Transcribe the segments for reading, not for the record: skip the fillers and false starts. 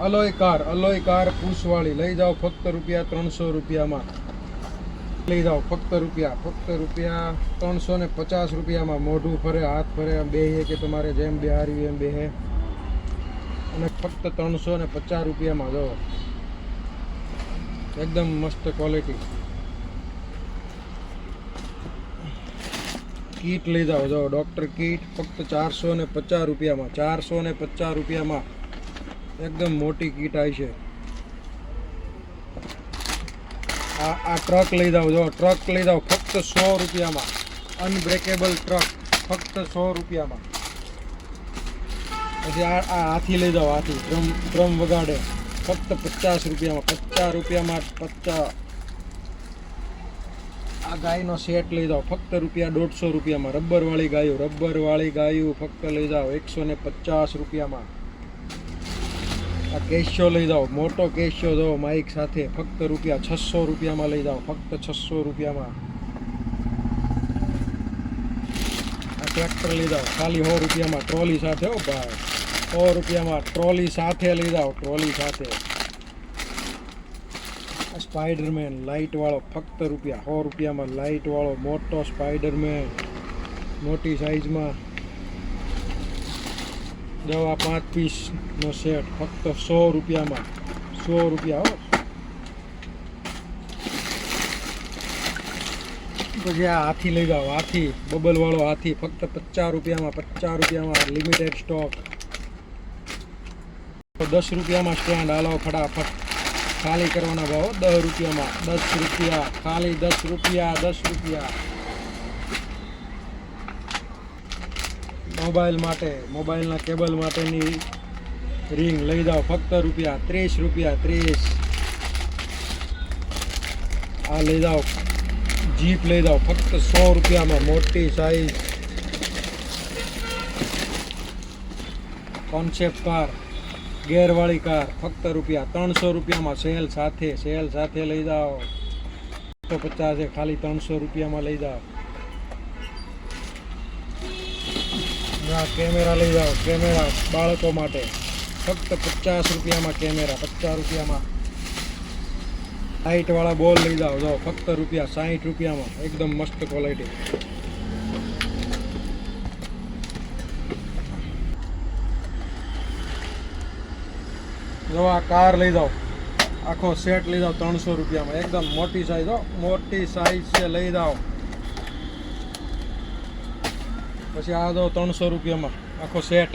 અલોય car પૂછવાળી લઈ જાઓ ફક્ત રૂપિયા 300 રૂપિયામાં. લઈ જાઓ ફક્ત રૂપિયા 350 રૂપિયામાં. મોઢું ફરે, હાથ ફરે, બેહે કે તમારે જેમ બેહારી એમ બેહે. અને ફક્ત 350 રૂપિયામાં. જો એકદમ મસ્ત ક્વોલિટી. કીટ લઈ જાઓ. જો ડૉક્ટર કીટ ફક્ત 450 રૂપિયામાં. 450 રૂપિયામાં એકદમ મોટી કીટ આવી છે. આ ટ્રક લઈ જાઓ. જો ટ્રક લઈ જાઓ ફક્ત 100 રૂપિયામાં. અનબ્રેકેબલ ટ્રક ફક્ત 100 રૂપિયામાં. પછી આ હાથી લઈ જાઓ. હાથી ડ્રમ વગાડે ફક્ત 50 રૂપિયામાં. 50 રૂપિયામાં 50. આ ગાયનો સેટ લઈ જાઓ ફક્ત રૂપિયા 150 રૂપિયામાં. રબરવાળી ગાયું ફક્ત લઈ જાઓ 150 રૂપિયામાં. આ કેશિયો લઈ જાઓ. મોટો કેશિયો જો માઇક સાથે ફક્ત રૂપિયા 600 રૂપિયામાં લઈ જાઓ. ફક્ત 600 રૂપિયામાં. આ ટ્રેક્ટર લઈ જાઓ ખાલી 100 રૂપિયામાં. ટ્રોલી સાથે. હો ભાઈ 100 રૂપિયામાં ટ્રોલી સાથે લઈ જાઓ. ટ્રોલી સાથે. સ્પાઈડરમેન લાઇટ વાળો ફક્ત રૂપિયા 100 રૂપિયામાં. લાઇટ વાળો મોટો સ્પાઈડરમેન મોટી સાઈઝમાં. દવા 5 પીસનો સેટ ફક્ત 100 રૂપિયામાં. 100 રૂપિયા. હો પછી આ હાથી લઈ જાઓ. હાથી બબલ વાળો હાથી ફક્ત 50 રૂપિયામાં. 50 રૂપિયામાં લિમિટેડ સ્ટોક. 10 રૂપિયામાં સ્ટેન્ડ. હાલો ફટાફટ ખાલી કરવાના ભાવ 10 રૂપિયામાં. 10 રૂપિયા ખાલી. 10 રૂપિયા. 10 રૂપિયા. મોબાઈલ માટે, મોબાઈલના કેબલ માટેની રિંગ લઈ જાઓ ફક્ત રૂપિયા 30 રૂપિયા. 30. આ લઈ જાઓ જીપ લઈ જાઓ ફક્ત 100 રૂપિયામાં. મોટી સાઈઝ કોન્સેપ્ટ કાર ગેરવાળી કાર ફક્ત રૂપિયા 300 રૂપિયામાં. સેલ સાથે લઈ જાઓ. 150 ખાલી 300 રૂપિયામાં લઈ જાઓ. કેમેરા લઈ જાઓ. કેમેરા બાળકો માટે ફક્ત 50 રૂપિયામાં. કેમેરા 50 રૂપિયામાં. લાઇટ વાળા બોલ લઈ જાઓ. જો ફક્ત રૂપિયા 60 રૂપિયામાં. એકદમ મસ્ત ક્વોલિટી. જો આ કાર લઈ જાઓ. આખો સેટ લઈ જાઓ 300 રૂપિયામાં. એકદમ મોટી સાઈઝ. હો મોટી સાઈઝ છે. લઈ જાઓ. પછી આ દો 300 રૂપિયામાં. આખો સેટ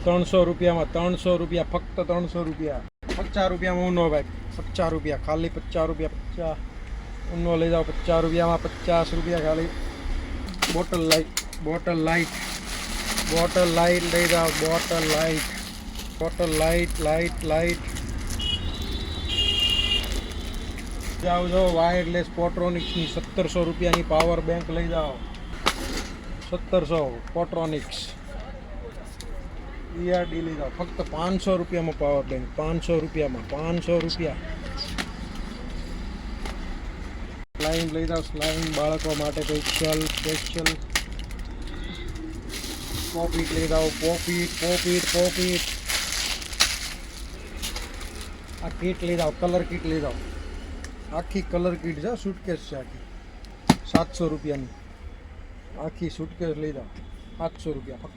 300 રૂપિયામાં. 300 રૂપિયા ફક્ત 300 રૂપિયા. 50 રૂપિયામાં ઊનો ભાઈ. 50 રૂપિયા ખાલી. 50 રૂપિયા. 50 ઊનો લઈ જાઓ 50 રૂપિયામાં. 50 રૂપિયા ખાલી. બોટલ લાઇટ લઈ જાઓ. બોટલ લાઇટ જાઓ. જો વાયરલેસ પોટ્રોનિક્સની 1700 રૂપિયાની પાવર બેંક લઈ જાઓ. 1700 પોટ્રોનિક્સ. ERD લઈ જાઓ ફક્ત 500 રૂપિયામાં. પાવર બેંક 500 રૂપિયામાં. 500 રૂપિયા. સ્લાઇમ લઈ જાઓ. સ્લાઇમ બાળકો માટે સ્પેશિયલ. પોપીટ લઈ જાઓ. પોપીટ. આ કીટ લઈ જાઓ. કલર કીટ લઈ જાઓ. આખી કલર કીટ છે. સુટકેસ છે આખી 700 રૂપિયાની. આખી સુટકેસ લઈ જાઓ 700 રૂપિયા.